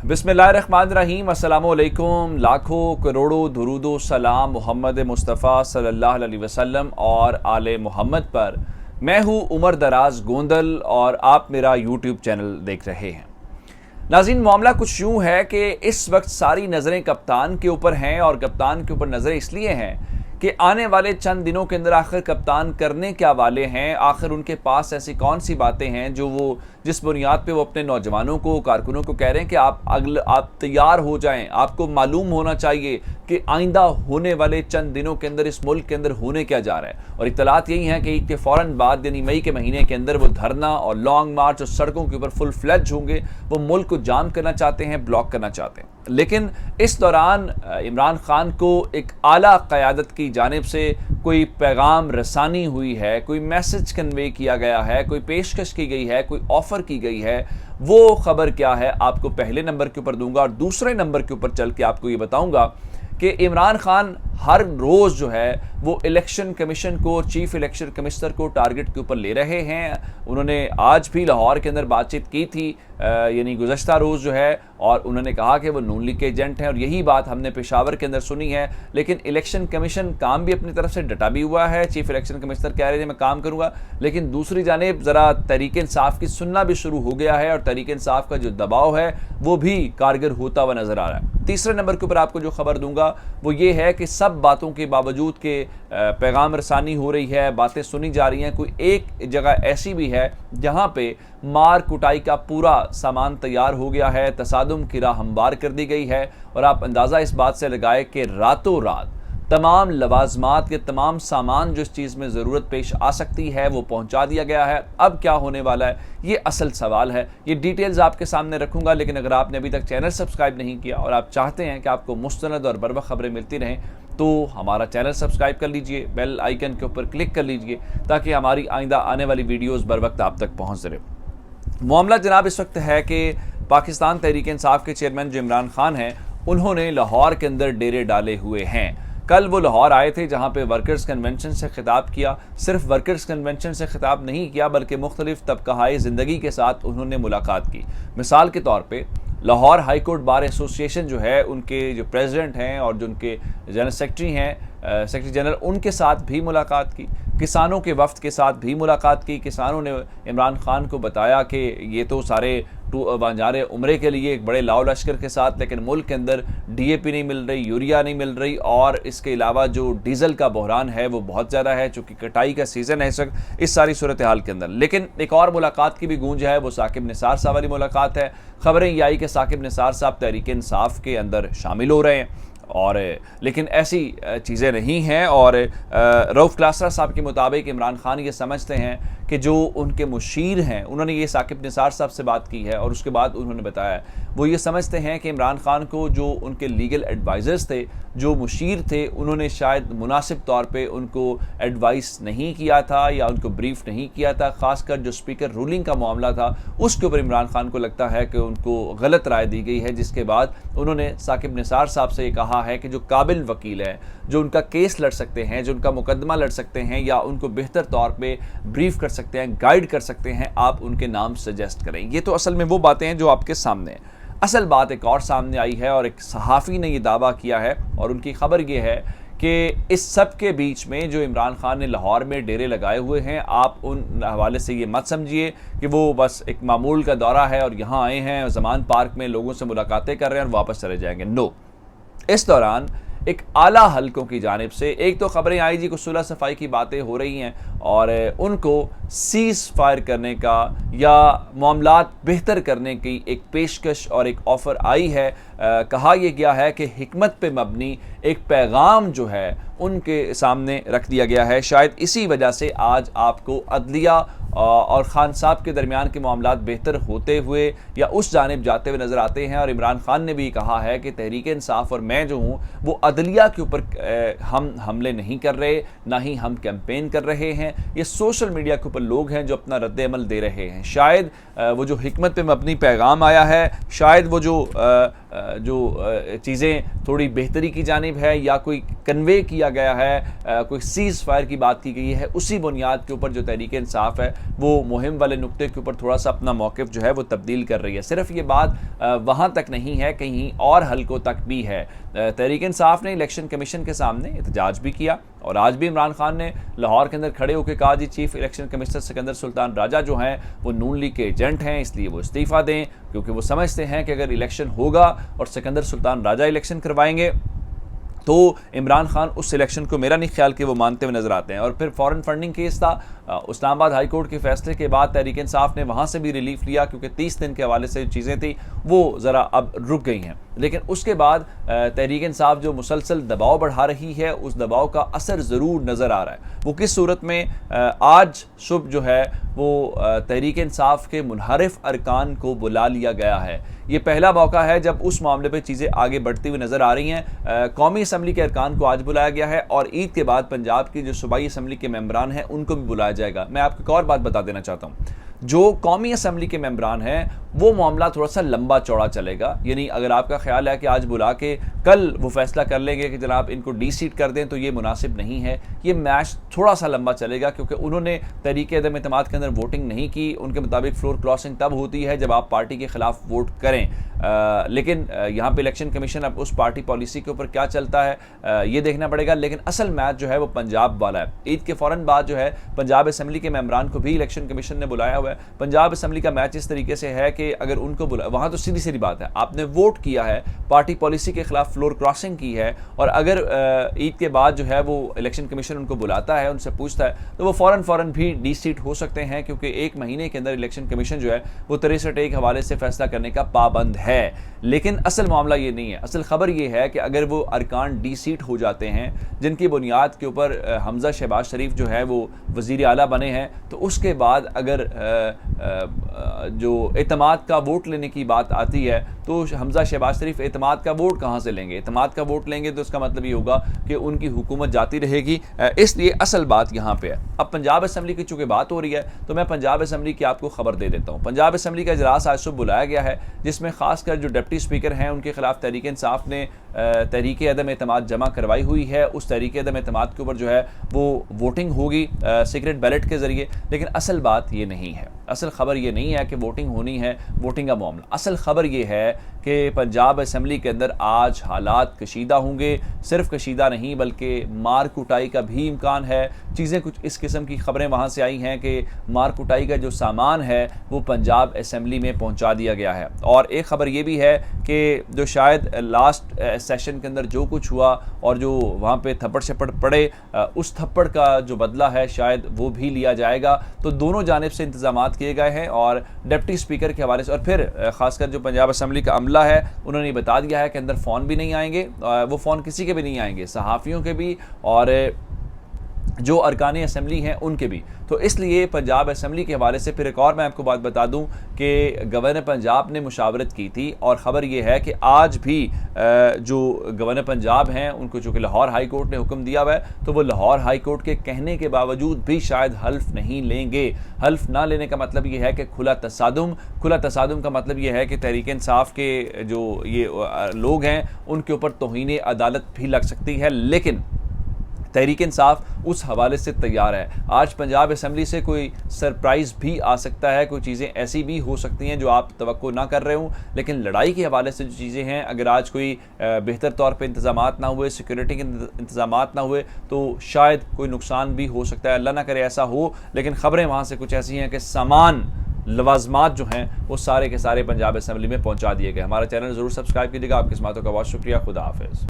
बिस्मिल्लाहिर्रहमानिर्रहीम, अस्सलामुअलैकुम। लाखों करोड़ों दुरूदो सलाम मोहम्मद मुस्तफ़ा सल्लल्लाहु अलैहि वसल्लम और आले मोहम्मद पर। मैं हूँ उमर दराज गोंदल और आप मेरा यूट्यूब चैनल देख रहे हैं। नाज़रीन, मामला कुछ यूँ है कि इस वक्त सारी नज़रें कप्तान के ऊपर हैं और कप्तान के ऊपर नज़रें इसलिए हैं कि आने वाले चंद दिनों के अंदर आखिर कप्तान करने क्या वाले हैं। आखिर उनके पास ऐसी कौन सी बातें हैं जो वो जिस बुनियाद पे वो अपने नौजवानों को, कारकुनों को कह रहे हैं कि आप तैयार हो जाएं। आपको मालूम होना चाहिए कि आइंदा होने वाले चंद दिनों के अंदर इस मुल्क के अंदर होने क्या जा रहा है। और इत्तलात यही है कि ईद के फ़ौरन बाद यानी मई के महीने के अंदर वो धरना और लॉन्ग मार्च और सड़कों के ऊपर फुल फ्लैज होंगे। वो मुल्क को जाम करना चाहते हैं, ब्लॉक करना चाहते हैं। लेकिन इस दौरान इमरान खान को एक आला क़यादत की जानिब से कोई पैगाम रसानी हुई है, कोई मैसेज कन्वे किया गया है, कोई पेशकश की गई है, कोई ऑफ़र की गई है। वो ख़बर क्या है आपको पहले नंबर के ऊपर दूंगा और दूसरे नंबर के ऊपर चल के आपको ये बताऊंगा कि इमरान खान हर रोज़ जो है वो इलेक्शन कमीशन को, चीफ इलेक्शन कमिश्नर को टारगेट के ऊपर ले रहे हैं। उन्होंने आज भी लाहौर के अंदर बातचीत की थी यानी गुज़श्ता रोज़ जो है, और उन्होंने कहा कि वो नून लीग के एजेंट हैं और यही बात हमने पेशावर के अंदर सुनी है। लेकिन इलेक्शन कमीशन काम भी अपनी तरफ से डटा भी हुआ है। चीफ इलेक्शन कमिश्नर कह रहे थे मैं काम करूँगा, लेकिन दूसरी जानिब ज़रा तहरीक इंसाफ की सुनना भी शुरू हो गया है और तहरीक इंसाफ का जो दबाव है वो भी कारगर होता हुआ नज़र आ रहा है। तीसरे नंबर के ऊपर आपको जो खबर दूंगा वो ये है कि सब बातों के बावजूद के पैगाम रसानी हो रही है, बातें सुनी जा रही हैं। कोई एक जगह ऐसी भी है जहां पे मार कुटाई का पूरा सामान तैयार हो गया है, तसादुम की राह हमवार कर दी गई है। और आप अंदाज़ा इस बात से लगाए कि रातों रात तमाम लवाजमात के तमाम सामान जो इस चीज़ में ज़रूरत पेश आ सकती है वो पहुंचा दिया गया है। अब क्या होने वाला है ये असल सवाल है। ये डिटेल्स आपके सामने रखूंगा, लेकिन अगर आपने अभी तक चैनल सब्सक्राइब नहीं किया और आप चाहते हैं कि आपको मुस्तनद और बरवक्त खबरें मिलती रहें तो हमारा चैनल सब्सक्राइब कर लीजिए, बेल आइकन के ऊपर क्लिक कर लीजिए ताकि हमारी आइंदा आने वाली वीडियोज़ बर वक्त आप तक पहुँच रहे। मामला जनाब इस वक्त है कि पाकिस्तान तहरीक इंसाफ के चेयरमैन जो इमरान खान हैं उन्होंने लाहौर के अंदर डेरे डाले हुए हैं। कल वो लाहौर आए थे जहां पे वर्कर्स कन्वेंशन से खिताब किया। सिर्फ वर्कर्स कन्वेंशन से खिताब नहीं किया बल्कि मुख्तलिफ तबक़ाए ज़िंदगी के साथ उन्होंने मुलाकात की। मिसाल के तौर पे Lahore high court bar association जो है उनके जो प्रेसिडेंट हैं और जो उनके जनरल सेक्रेटरी हैं, सेक्रेटरी जनरल, उनके साथ भी मुलाकात की। किसानों के वफ्द के साथ भी मुलाकात की। किसानों ने इमरान खान को बताया कि ये तो सारे जा रहे उम्रे के लिए एक बड़े लाओ लश्कर के साथ, लेकिन मुल्क के अंदर डीएपी नहीं मिल रही, यूरिया नहीं मिल रही और इसके अलावा जो डीजल का बहरान है वो बहुत ज़्यादा है चूँकि कटाई का सीज़न है इस वक्त, इस सारी सूरत हाल के अंदर। लेकिन एक और मुलाकात की भी गूंज है, वो साकिब निसार साहब वाली मुलाकात है। खबरें ये आई कि साकिब निसार साहब तहरीक इंसाफ के अंदर शामिल हो रहे हैं और लेकिन ऐसी चीज़ें नहीं हैं। और रऊफ़ क्लासरा साहब के मुताबिक इमरान खान ये समझते हैं कि जो उनके मुशीर हैं, उन्होंने ये साकिब निसार साहब से बात की है और उसके बाद उन्होंने बताया वो ये समझते हैं कि इमरान खान को जो उनके लीगल एडवाइज़र्स थे, जो मुशीर थे, उन्होंने शायद मुनासिब तौर पे उनको एडवाइस नहीं किया था या उनको ब्रीफ नहीं किया था। ख़ासकर जो स्पीकर रूलिंग का मामला था उसके ऊपर इमरान खान को लगता है कि उनको गलत राय दी गई है, जिसके बाद उन्होंने साकिब निसार साहब से ये कहा है कि जो काबिल वकील हैं, जो उनका केस लड़ सकते हैं, जो उनका मुकदमा लड़ सकते हैं या उनको बेहतर तौर पे ब्रीफ कर सकते हैं, गाइड कर सकते हैं, आप उनके नाम सजेस्ट करें। ये तो असल में वो बातें हैं जो आपके सामने हैं। असल बात एक और सामने आई है और एक सहाफ़ी ने ये दावा किया है और उनकी खबर ये है कि इस सब के बीच में जो इमरान खान ने लाहौर में डेरे लगाए हुए हैं, आप उन हवाले से ये मत समझिए कि वो बस एक मामूल का दौरा है और यहाँ आए हैं ज़मान पार्क में लोगों से मुलाकातें कर रहे हैं और वापस चले जाएंगे। नो, इस दौरान एक आला हलकों की जानिब से एक तो खबरें आई जी को सुलह सफाई की बातें हो रही हैं और उनको सीज़ फायर करने का या मामलात बेहतर करने की एक पेशकश और एक ऑफ़र आई है। कहा यह गया है कि हिकमत पे मबनी एक पैगाम जो है उनके सामने रख दिया गया है। शायद इसी वजह से आज आपको अदलिया और खान साहब के दरमियान के मामलात बेहतर होते हुए या उस जानिब जाते हुए नज़र आते हैं। और इमरान खान ने भी कहा है कि तहरीक इंसाफ और मैं जो हूँ वो अदलिया के ऊपर हम हमले नहीं कर रहे, ना ही हम कैंपेन कर रहे हैं। ये सोशल मीडिया के ऊपर लोग हैं जो अपना रद्द अमल दे रहे हैं। शायद वो जो हिकमत पे मबनी पैगाम आया है, शायद वो जो जो चीज़ें थोड़ी बेहतरी की जानिब है या कोई कन्वे किया गया है, कोई सीज़ फायर की बात की गई है, उसी बुनियाद के ऊपर जो तहरीक इंसाफ है वो मुहिम वाले नुक्ते के ऊपर थोड़ा सा अपना मौक़िफ़ जो है वो तब्दील कर रही है। सिर्फ ये बात वहाँ तक नहीं है, कहीं और हलकों तक भी है। तहरीक इंसाफ ने इलेक्शन कमीशन के सामने एहतजाज भी किया और आज भी इमरान खान ने लाहौर के अंदर खड़े होकर कहा जी chief election commissioner Sikandar Sultan Raja जो हैं वो नून लीग के एजेंट हैं, इसलिए वो इस्तीफ़ा दें, क्योंकि वो समझते हैं कि अगर इलेक्शन होगा और सिकंदर सुल्तान राजा इलेक्शन करवाएंगे तो इमरान खान उस सिलेक्शन को मेरा नहीं ख्याल कि वो मानते हुए नजर आते हैं। और फिर फॉरेन फंडिंग केस था, इस्लामाबाद हाई कोर्ट के फैसले के बाद तहरीक इंसाफ ने वहाँ से भी रिलीफ लिया क्योंकि 30 दिन के हवाले से जो चीज़ें थी वो ज़रा अब रुक गई हैं। लेकिन उसके बाद तहरीक इंसाफ जो मुसलसल दबाव बढ़ा रही है उस दबाव का असर ज़रूर नज़र आ रहा है। वो किस सूरत में, आज सुबह जो है वो तहरीक इंसाफ के मुनहरिफ अरकान को बुला लिया गया है। ये पहला मौका है जब उस मामले पे चीज़ें आगे बढ़ती हुई नज़र आ रही हैं। कौमी असम्बली के अरकान को आज बुलाया गया है और ईद के बाद पंजाब की जो सूबाई असम्बली के मेंबरान हैं उनको भी बुलाया जाएगा। मैं आपको एक और बात बता देना चाहता हूँ, जो कौमी असम्बली के मेंबरान हैं वो मामला थोड़ा सा लंबा चौड़ा चलेगा। यानी अगर आपका ख्याल है कि आज बुला के कल वो फैसला कर लेंगे कि जनाब इनको डी सीट कर दें, तो ये मुनासिब नहीं है। ये मैच थोड़ा सा लंबा चलेगा क्योंकि उन्होंने तहरीक अदम एतमाद के अंदर वोटिंग नहीं की। उनके मुताबिक फ्लोर क्रॉसिंग तब होती है जब आप पार्टी के खिलाफ वोट करें। लेकिन यहाँ पे इलेक्शन कमीशन अब उस पार्टी पॉलिसी के ऊपर क्या चलता है ये देखना पड़ेगा। लेकिन असल मैच जो है वो पंजाब वाला है। ईद के फ़ौरन बाद जो है पंजाब असम्बली के मेंबरान को भी इलेक्शन कमीशन ने बुलाया हुआ है। पंजाब असम्बली का मैच इस तरीके से है कि अगर उनको बुला, वहाँ तो सीधी सीधी बात है, आपने वोट किया है, पार्टी पॉलिसी के खिलाफ फ्लोर क्रॉसिंग की है और अगर ईद के बाद जो है वो इलेक्शन कमीशन उनको बुलाता है, उनसे पूछता है, तो वो फ़ौरन भी डी सीट हो सकते हैं क्योंकि 1 महीने के अंदर इलेक्शन कमीशन जो है वो 63 के हवाले से फैसला करने का पाबंद है। लेकिन असल मामला ये नहीं है। असल खबर ये है कि अगर वो अरकान डी सीट हो जाते हैं जिनकी बुनियाद के ऊपर हमजा शहबाज शरीफ जो है वो वज़ीर आला बने हैं, तो उसके बाद अगर जो एतमाद का वोट लेने की बात आती है तो हमजा शहबाज शरीफ एतमाद का वोट कहाँ से लेंगे? एतमाद का वोट लेंगे तो इसका मतलब ये होगा कि उनकी हुकूमत जाती रहेगी। इसलिए असल बात यहाँ पे है। अब पंजाब असम्बली की चूँकि बात हो रही है तो मैं पंजाब असम्बली की आपको खबर दे देता हूँ। पंजाब असम्बली का इजलास आज सुबह बुलाया गया है जिसमें खासकर जो डिप्टी स्पीकर हैं उनके खिलाफ तहरीक इंसाफ ने तहरीक अदम एतमाद जमा करवाई हुई है। उस तहरीक अदम एतमाद के ऊपर जो है वो वोटिंग होगी सीक्रेट बैलेट के ज़रिए। लेकिन असल बात ये नहीं है, असल खबर ये नहीं है कि वोटिंग होनी है, वोटिंग का मामला। असल खबर ये है कि पंजाब असम्बली के अंदर आज हालात कशीदा होंगे। सिर्फ कशीदा नहीं बल्कि मार कुटाई का भी इम्कान है। चीज़ें कुछ इस किस्म की खबरें वहाँ से आई हैं कि मार कुटाई का जो सामान है वो पंजाब असम्बली में पहुँचा दिया गया है। और एक ख़बर ये भी है कि जो शायद लास्ट सेशन के अंदर जो कुछ हुआ और जो वहाँ पे थप्पड़ छप्पड़ पड़े, उस थप्पड़ का जो बदला है शायद वो भी लिया जाएगा। तो दोनों जानिब से इंतजामात किए गए हैं और डिप्टी स्पीकर के हवाले से और फिर खासकर जो पंजाब असम्बली का अमला है उन्होंने बता दिया है कि अंदर फ़ोन भी नहीं आएंगे। वो फ़ोन किसी के भी नहीं आएंगे, सहाफ़ियों के भी और जो अरकान असम्बली हैं उनके भी। तो इसलिए पंजाब असम्बली के हवाले से फिर एक और मैं आपको बात बता दूं कि गवर्नर पंजाब ने मुशावरत की थी और ख़बर यह है कि आज भी जो गवर्नर पंजाब हैं उनको चूँकि लाहौर हाई कोर्ट ने हुक्म दिया हुआ है तो वो लाहौर हाई कोर्ट के कहने के बावजूद भी शायद हल्फ नहीं लेंगे। हल्फ ना लेने का मतलब ये है कि खुला तसादुम का मतलब ये है कि तहरीक इंसाफ के जो ये लोग हैं उनके ऊपर तौहीन अदालत भी लग सकती है। लेकिन तहरीक इंसाफ उस हवाले से तैयार है। आज पंजाब असम्बली से कोई सरप्राइज़ भी आ सकता है, कोई चीज़ें ऐसी भी हो सकती हैं जो आप तवक्को ना कर रहे हों। लेकिन लड़ाई के हवाले से जो चीज़ें हैं, अगर आज कोई बेहतर तौर पे इंतज़ामात ना हुए, सिक्योरिटी के इंतज़ामात ना हुए तो शायद कोई नुकसान भी हो सकता है। अल्लाह ना करे ऐसा हो। लेकिन ख़बरें वहाँ से कुछ ऐसी हैं कि सामान लवाजमात जो हैं वो सारे के सारे पंजाब असम्बली में पहुँचा दिए गए। हमारा चैनल ज़रूर सब्सक्राइब कीजिएगा। आपकी किस्मतों का बहुत शुक्रिया। खुदा हाफ़िज़।